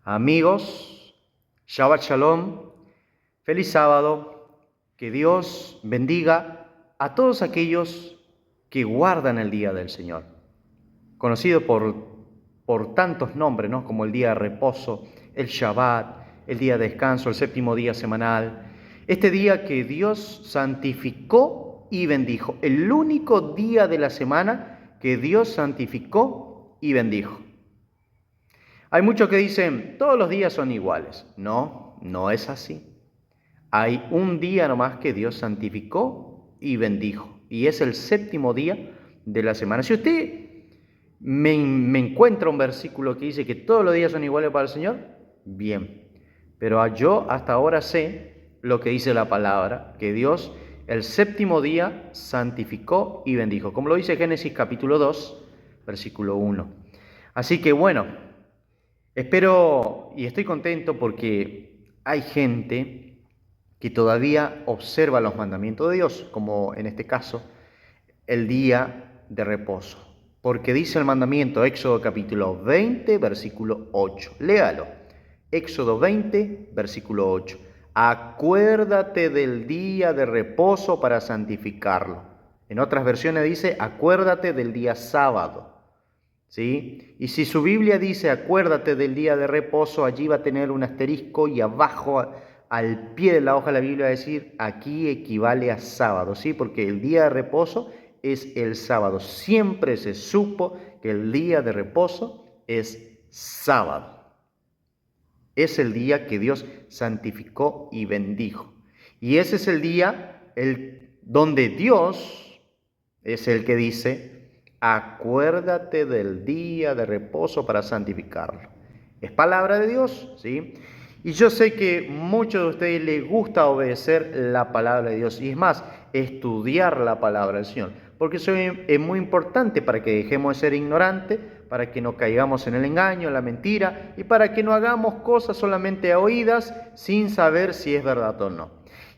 Amigos, Shabbat Shalom, feliz sábado, que Dios bendiga a todos aquellos que guardan el día del Señor, conocido por tantos nombres, ¿no? Como el día de reposo, el Shabbat, el día de descanso, el séptimo día semanal, este día que Dios santificó y bendijo, el único día de la semana que Dios santificó y bendijo. Hay muchos que dicen, todos los días son iguales. No, no es así. Hay un día nomás que Dios santificó y bendijo, y es el séptimo día de la semana. Si usted me encuentra un versículo que dice que todos los días son iguales para el Señor, bien. Pero yo hasta ahora sé lo que dice la palabra, que Dios el séptimo día santificó y bendijo, como lo dice Génesis capítulo 2, versículo 1. Así que bueno, espero y estoy contento porque hay gente que todavía observa los mandamientos de Dios, como en este caso el día de reposo. Porque dice el mandamiento, Éxodo capítulo 20, versículo 8. Léalo. Éxodo 20, versículo 8. Acuérdate del día de reposo para santificarlo. En otras versiones dice, acuérdate del día sábado. ¿Sí? Y si su Biblia dice acuérdate del día de reposo, allí va a tener un asterisco y abajo al pie de la hoja de la Biblia va a decir aquí equivale a sábado, ¿sí? Porque el día de reposo es el sábado. Siempre se supo que el día de reposo es sábado. Es el día que Dios santificó y bendijo. Y ese es el día donde Dios es el que dice, acuérdate del día de reposo para santificarlo. Es palabra de Dios, ¿sí? Y yo sé que muchos de ustedes les gusta obedecer la palabra de Dios. Y es más, estudiar la palabra del Señor. Porque eso es muy importante para que dejemos de ser ignorantes, para que no caigamos en el engaño, en la mentira, y para que no hagamos cosas solamente a oídas sin saber si es verdad o no.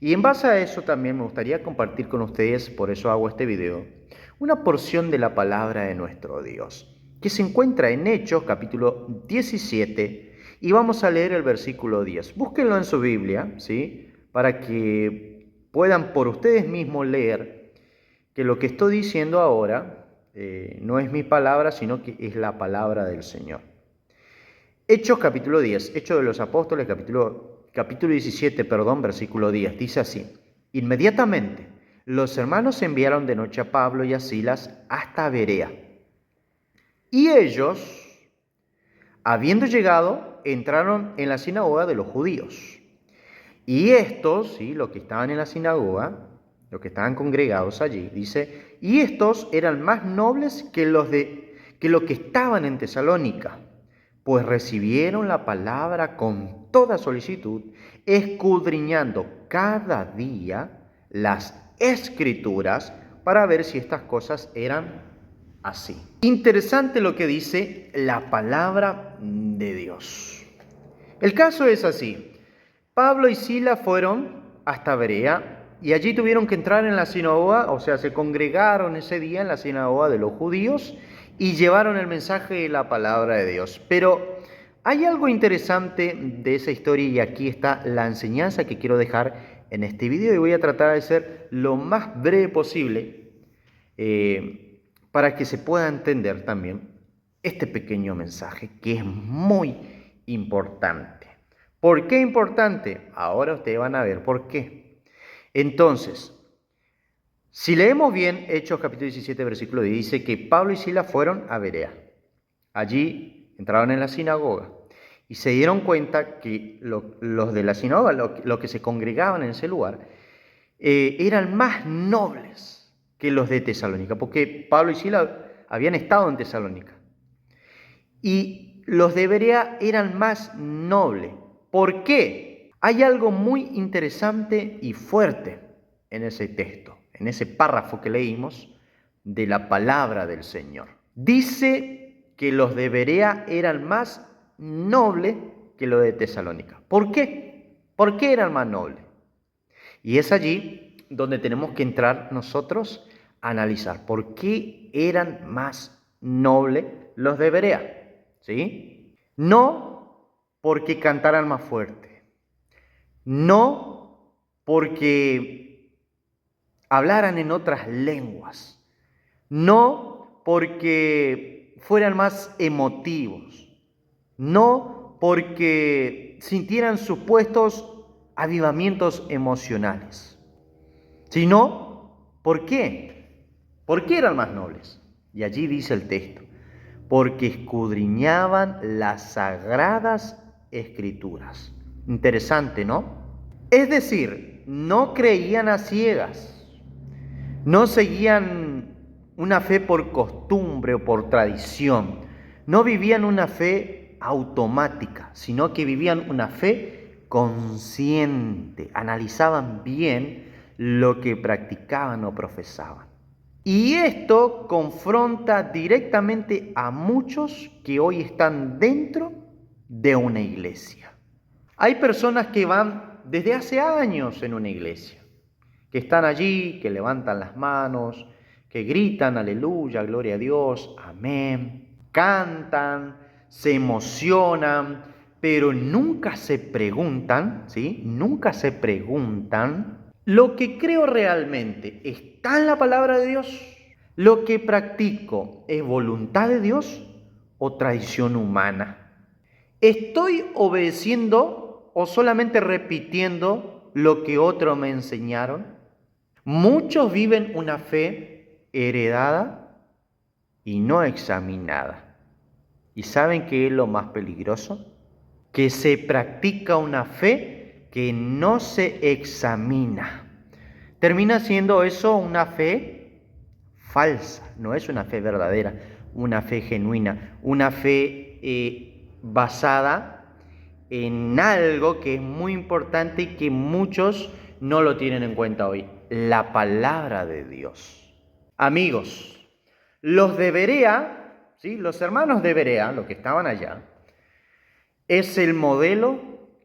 Y en base a eso también me gustaría compartir con ustedes, por eso hago este video, una porción de la palabra de nuestro Dios, que se encuentra en Hechos capítulo 17, y vamos a leer el versículo 10. Búsquenlo en su Biblia, ¿sí? Para que puedan por ustedes mismos leer que lo que estoy diciendo ahora no es mi palabra, sino que es la palabra del Señor. Hechos capítulo 10, Hechos de los Apóstoles capítulo 17, versículo 10, dice así: Inmediatamente los hermanos enviaron de noche a Pablo y a Silas hasta Berea. Y ellos, habiendo llegado, entraron en la sinagoga de los judíos. Y estos, ¿sí? Los que estaban en la sinagoga, los que estaban congregados allí, dice, y estos eran más nobles que los que estaban en Tesalónica, pues recibieron la palabra con toda solicitud, escudriñando cada día las escrituras para ver si estas cosas eran así. Interesante lo que dice la palabra de Dios. El caso es así. Pablo y Silas fueron hasta Berea y allí tuvieron que entrar en la sinagoga, o sea, se congregaron ese día en la sinagoga de los judíos y llevaron el mensaje de la palabra de Dios. Pero hay algo interesante de esa historia y aquí está la enseñanza que quiero dejar en este video y voy a tratar de ser lo más breve posible para que se pueda entender también este pequeño mensaje que es muy importante. ¿Por qué importante? Ahora ustedes van a ver por qué. Entonces, si leemos bien Hechos capítulo 17, versículo 10, dice que Pablo y Silas fueron a Berea. Allí entraron en la sinagoga y se dieron cuenta que los de la sinagoga, los que se congregaban en ese lugar, eran más nobles que los de Tesalónica, porque Pablo y Silas habían estado en Tesalónica. Y los de Berea eran más nobles. ¿Por qué? Hay algo muy interesante y fuerte en ese texto, en ese párrafo que leímos de la palabra del Señor. Dice que los de Berea eran más nobles que los de Tesalónica. ¿Por qué? ¿Por qué eran más nobles? Y es allí donde tenemos que entrar nosotros a analizar por qué eran más nobles los de Berea. ¿Sí? No porque cantaran más fuerte, no porque hablaran en otras lenguas, no porque fueran más emotivos, no porque sintieran supuestos avivamientos emocionales, sino ¿por qué? ¿Por qué eran más nobles? Y allí dice el texto, porque escudriñaban las sagradas escrituras. Interesante, ¿no? Es decir, no creían a ciegas, no seguían una fe por costumbre o por tradición, no vivían una fe automática, sino que vivían una fe consciente, analizaban bien lo que practicaban o profesaban. Y esto confronta directamente a muchos que hoy están dentro de una iglesia. Hay personas que van desde hace años en una iglesia, que están allí, que levantan las manos, que gritan aleluya, gloria a Dios, amén, cantan, se emocionan, pero nunca se preguntan, ¿sí? Nunca se preguntan, ¿lo que creo realmente está en la palabra de Dios? ¿Lo que practico es voluntad de Dios o tradición humana? ¿Estoy obedeciendo o solamente repitiendo lo que otros me enseñaron? Muchos viven una fe heredada y no examinada. ¿Y saben qué es lo más peligroso? Que se practica una fe que no se examina. Termina siendo eso una fe falsa, no es una fe verdadera, una fe genuina, una fe basada en algo que es muy importante y que muchos no lo tienen en cuenta hoy, la palabra de Dios. Amigos, los de Berea, ¿sí? Los hermanos de Berea, los que estaban allá, es el modelo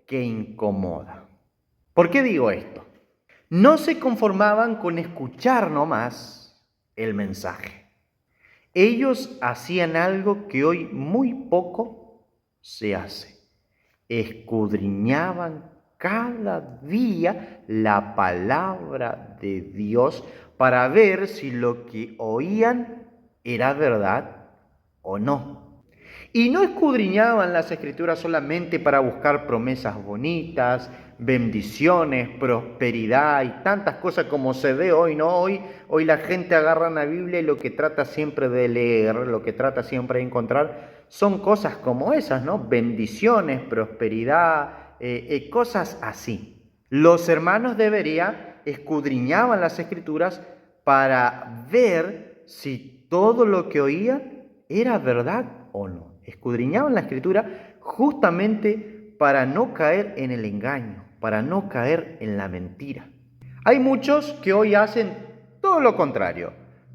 que incomoda. ¿Por qué digo esto? No se conformaban con escuchar nomás el mensaje. Ellos hacían algo que hoy muy poco se hace. Escudriñaban cada día la palabra de Dios para ver si lo que oían era verdad o no. Y no escudriñaban las escrituras solamente para buscar promesas bonitas, bendiciones, prosperidad y tantas cosas como se ve hoy, ¿no? Hoy la gente agarra la Biblia y lo que trata siempre de leer, lo que trata siempre de encontrar son cosas como esas, ¿no? Bendiciones, prosperidad, cosas así. Los hermanos de Berea escudriñaban las escrituras para ver si todo lo que oían era verdad o no. Escudriñaban la escritura justamente para no caer en el engaño, para no caer en la mentira. Hay muchos que hoy hacen todo lo contrario.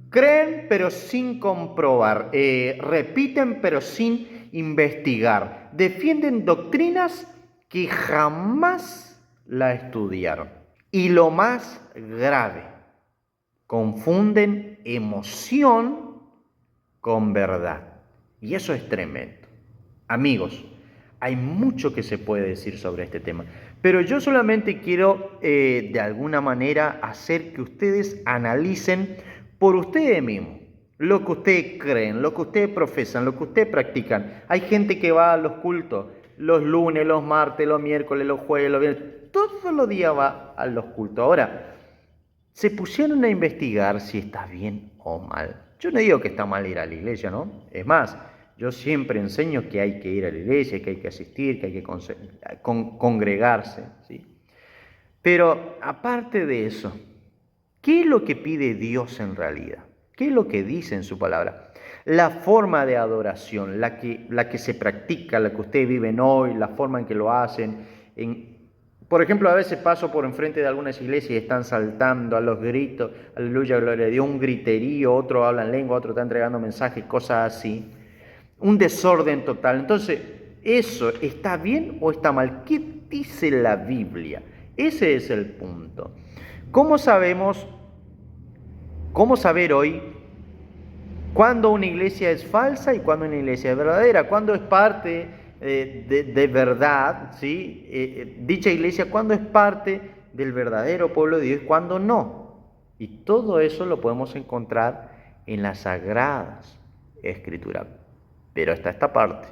Creen pero sin comprobar, repiten pero sin investigar, defienden doctrinas que jamás la estudiaron. Y lo más grave, confunden emoción con verdad. Y eso es tremendo. Amigos, hay mucho que se puede decir sobre este tema, pero yo solamente quiero de alguna manera hacer que ustedes analicen por ustedes mismos lo que ustedes creen, lo que ustedes profesan, lo que ustedes practican. Hay gente que va a los cultos los lunes, los martes, los miércoles, los jueves, los viernes, todos los días va a los cultos. Ahora, se pusieron a investigar si está bien o mal. Yo no digo que está mal ir a la iglesia, ¿no? Es más, yo siempre enseño que hay que ir a la iglesia, que hay que asistir, que hay que congregarse, ¿sí? Pero aparte de eso, ¿qué es lo que pide Dios en realidad? ¿Qué es lo que dice en su palabra? La forma de adoración, la que se practica, la que ustedes viven hoy, la forma en que lo hacen. Por ejemplo, a veces paso por enfrente de algunas iglesias y están saltando a los gritos, aleluya, gloria a Dios, un griterío, otro habla en lengua, otro está entregando mensajes, cosas así. Un desorden total. Entonces, ¿eso está bien o está mal? ¿Qué dice la Biblia? Ese es el punto. ¿Cómo saber hoy cuándo una iglesia es falsa y cuándo una iglesia es verdadera? ¿Cuándo es parte de verdad, ¿sí? Dicha iglesia, cuándo es parte del verdadero pueblo de Dios y cuándo no. Y todo eso lo podemos encontrar en las Sagradas Escrituras. Pero está esta parte,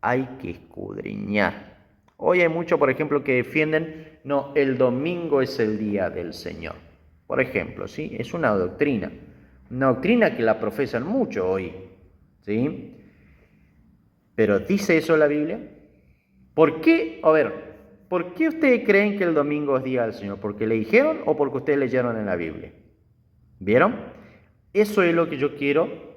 hay que escudriñar. Hoy hay muchos, por ejemplo, que defienden, no, el domingo es el día del Señor. Por ejemplo, ¿sí? Es una doctrina que la profesan mucho hoy, ¿sí? Pero ¿dice eso la Biblia? ¿Por qué? A ver, ¿por qué ustedes creen que el domingo es día del Señor? ¿Porque le dijeron o porque ustedes leyeron en la Biblia? ¿Vieron? Eso es lo que yo quiero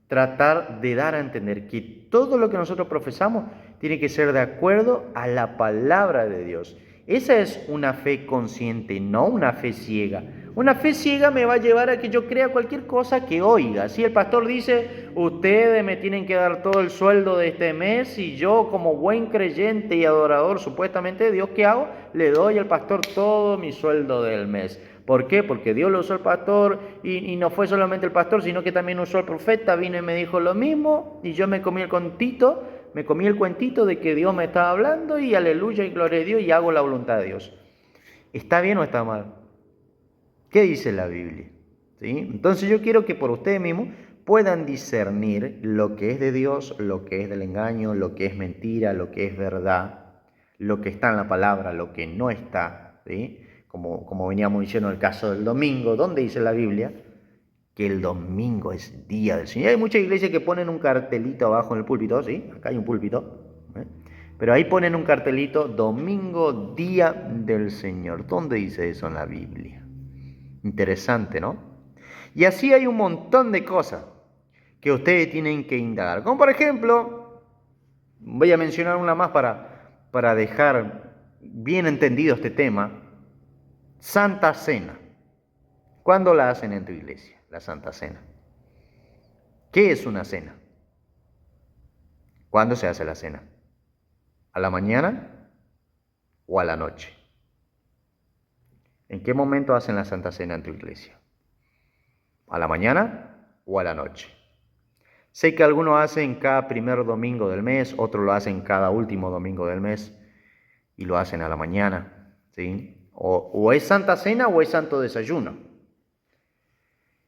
tratar de dar a entender, que todo lo que nosotros profesamos tiene que ser de acuerdo a la palabra de Dios. Esa es una fe consciente, no una fe ciega. Una fe ciega me va a llevar a que yo crea cualquier cosa que oiga. Si el pastor dice, ustedes me tienen que dar todo el sueldo de este mes y yo como buen creyente y adorador supuestamente de Dios, ¿qué hago? Le doy al pastor todo mi sueldo del mes. ¿Por qué? Porque Dios lo usó el pastor y no fue solamente el pastor, sino que también usó el profeta, vino y me dijo lo mismo y yo me comí el cuentito de que Dios me estaba hablando y aleluya y gloria a Dios y hago la voluntad de Dios. ¿Está bien o está mal? ¿Qué dice la Biblia? ¿Sí? Entonces yo quiero que por ustedes mismos puedan discernir lo que es de Dios, lo que es del engaño, lo que es mentira, lo que es verdad, lo que está en la palabra, lo que no está, ¿sí? Como veníamos diciendo en el caso del domingo, ¿dónde dice la Biblia? Que el domingo es día del Señor. Hay muchas iglesias que ponen un cartelito abajo en el púlpito, ¿sí? Acá hay un púlpito, ¿eh? Pero ahí ponen un cartelito, domingo, día del Señor. ¿Dónde dice eso en la Biblia? Interesante, ¿no? Y así hay un montón de cosas que ustedes tienen que indagar. Como por ejemplo, voy a mencionar una más para dejar bien entendido este tema. Santa Cena. ¿Cuándo la hacen en tu iglesia, la Santa Cena? ¿Qué es una cena? ¿Cuándo se hace la cena? ¿A la mañana o a la noche? ¿En qué momento hacen la Santa Cena en tu iglesia? ¿A la mañana o a la noche? Sé que algunos hacen cada primer domingo del mes, otros lo hacen cada último domingo del mes y lo hacen a la mañana, ¿sí? O es Santa Cena o es Santo Desayuno.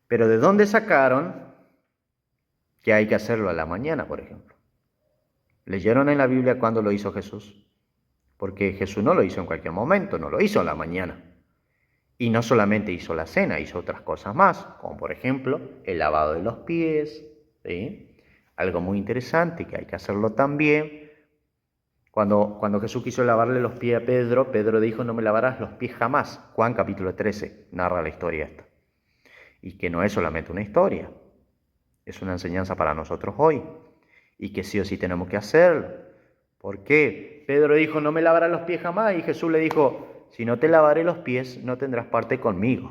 Pero ¿de dónde sacaron que hay que hacerlo a la mañana, por ejemplo? ¿Leyeron en la Biblia cuándo lo hizo Jesús? Porque Jesús no lo hizo en cualquier momento, no lo hizo a la mañana. Y no solamente hizo la cena, hizo otras cosas más, como por ejemplo el lavado de los pies, ¿sí? Algo muy interesante que hay que hacerlo también. Cuando Jesús quiso lavarle los pies a Pedro, Pedro dijo, no me lavarás los pies jamás. Juan capítulo 13 narra la historia esta. Y que no es solamente una historia, es una enseñanza para nosotros hoy. Y que sí o sí tenemos que hacerlo. ¿Por qué? Pedro dijo, no me lavarás los pies jamás. Y Jesús le dijo, si no te lavaré los pies, no tendrás parte conmigo.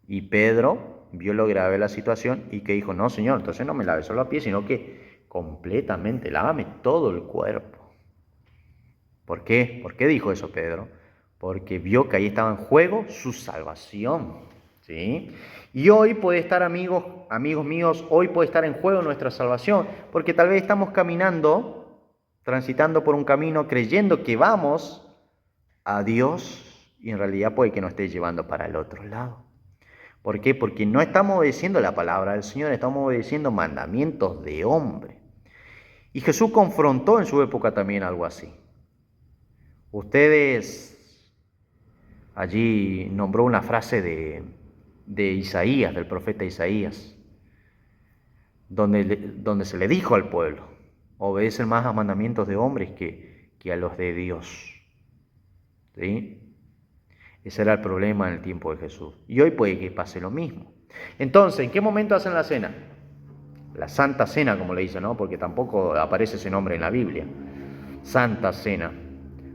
Y Pedro vio lo grave de la situación y que dijo, no, Señor, entonces no me laves solo los pies, sino que completamente, lávame todo el cuerpo. ¿Por qué? ¿Por qué dijo eso Pedro? Porque vio que ahí estaba en juego su salvación, ¿sí? Y hoy puede estar, amigos míos, hoy puede estar en juego nuestra salvación, porque tal vez estamos caminando, transitando por un camino, creyendo que vamos a Dios y en realidad puede que nos esté llevando para el otro lado. ¿Por qué? Porque no estamos obedeciendo la palabra del Señor, estamos obedeciendo mandamientos de hombre. Y Jesús confrontó en su época también algo así. Ustedes, allí nombró una frase de Isaías, del profeta Isaías, donde se le dijo al pueblo, obedecen más a mandamientos de hombres que a los de Dios. ¿Sí? Ese era el problema en el tiempo de Jesús. Y hoy puede que pase lo mismo. Entonces, ¿en qué momento hacen la cena? La Santa Cena, como le dicen, ¿no? Porque tampoco aparece ese nombre en la Biblia. Santa Cena.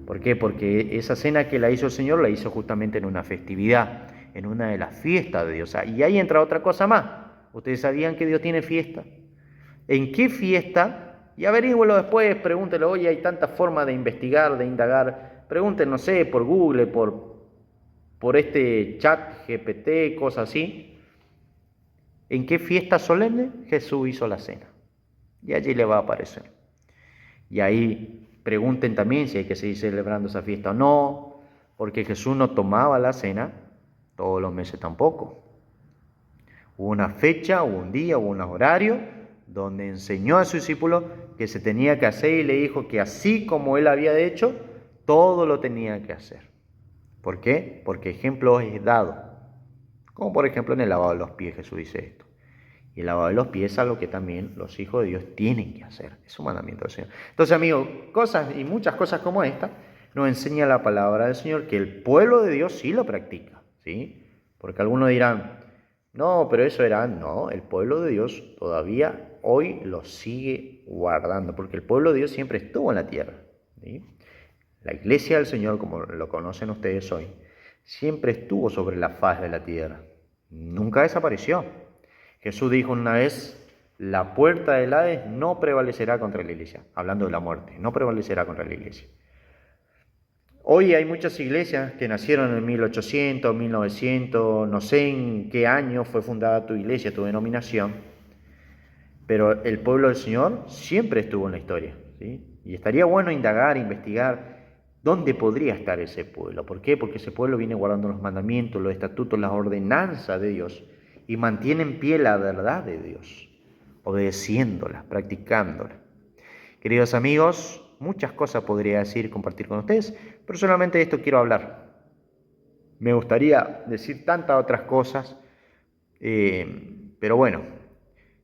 ¿Por qué? Porque esa cena que la hizo el Señor la hizo justamente en una festividad, en una de las fiestas de Dios. Y ahí entra otra cosa más. ¿Ustedes sabían que Dios tiene fiesta? ¿En qué fiesta? Y averígüelo después, pregúntelo. Oye, hay tantas formas de investigar, de indagar. Pregunten, no sé, por Google, por este chat GPT, cosas así. ¿En qué fiesta solemne Jesús hizo la cena? Y allí le va a aparecer. Y ahí pregunten también si hay que seguir celebrando esa fiesta o no, porque Jesús no tomaba la cena todos los meses tampoco. Hubo una fecha, hubo un día, hubo un horario donde enseñó a sus discípulos que se tenía que hacer y le dijo que así como él había hecho, todo lo tenía que hacer. ¿Por qué? Porque ejemplo es dado. Como por ejemplo en el lavado de los pies, Jesús dice esto. Y el lavado de los pies es algo que también los hijos de Dios tienen que hacer. Es un mandamiento del Señor. Entonces, amigos, cosas y muchas cosas como esta nos enseña la palabra del Señor que el pueblo de Dios sí lo practica, ¿sí? Porque algunos dirán, no, pero eso era, no, el pueblo de Dios todavía hoy lo sigue guardando, porque el pueblo de Dios siempre estuvo en la tierra, ¿sí? La iglesia del Señor, como lo conocen ustedes hoy, siempre estuvo sobre la faz de la tierra, nunca desapareció. Jesús dijo una vez, la puerta del Hades no prevalecerá contra la iglesia, hablando de la muerte, no prevalecerá contra la iglesia. Hoy hay muchas iglesias que nacieron en 1800, 1900, no sé en qué año fue fundada tu iglesia, tu denominación, pero el pueblo del Señor siempre estuvo en la historia, ¿sí? Y estaría bueno indagar, investigar dónde podría estar ese pueblo. ¿Por qué? Porque ese pueblo viene guardando los mandamientos, los estatutos, las ordenanzas de Dios y mantiene en pie la verdad de Dios, obedeciéndola, practicándola. Queridos amigos, muchas cosas podría decir y compartir con ustedes, pero solamente de esto quiero hablar. Me gustaría decir tantas otras cosas, pero bueno,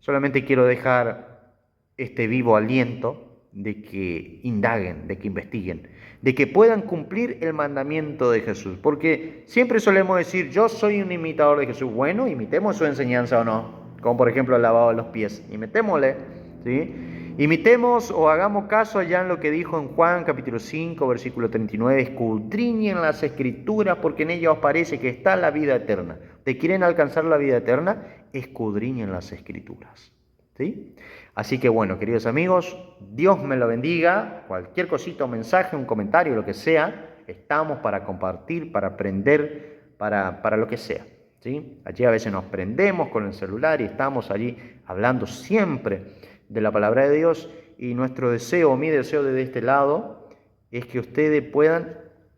solamente quiero dejar este vivo aliento de que indaguen, de que investiguen, de que puedan cumplir el mandamiento de Jesús. Porque siempre solemos decir, yo soy un imitador de Jesús. Bueno, imitemos su enseñanza o no, como por ejemplo el lavado de los pies. Imitémosle, ¿sí? Imitemos o hagamos caso allá en lo que dijo en Juan capítulo 5, versículo 39, escudriñen las escrituras porque en ellas os parece que está la vida eterna. ¿Te quieren alcanzar la vida eterna? Escudriñen las escrituras, ¿sí? Así que bueno, queridos amigos, Dios me lo bendiga. Cualquier cosita, un mensaje, un comentario, lo que sea, estamos para compartir, para aprender, para lo que sea, ¿sí? Allí a veces nos prendemos con el celular y estamos allí hablando siempre de la palabra de Dios, y nuestro deseo, mi deseo desde este lado, es que ustedes puedan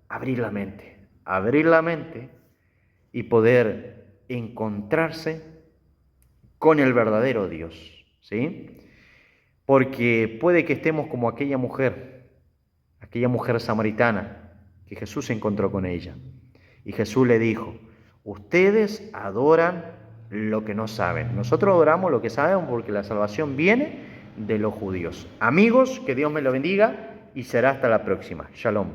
abrir la mente y poder encontrarse con el verdadero Dios, ¿sí? Porque puede que estemos como aquella mujer samaritana, que Jesús se encontró con ella. Y Jesús le dijo, ustedes adoran lo que no saben. Nosotros adoramos lo que sabemos porque la salvación viene de los judíos. Amigos, que Dios me lo bendiga y será hasta la próxima. Shalom.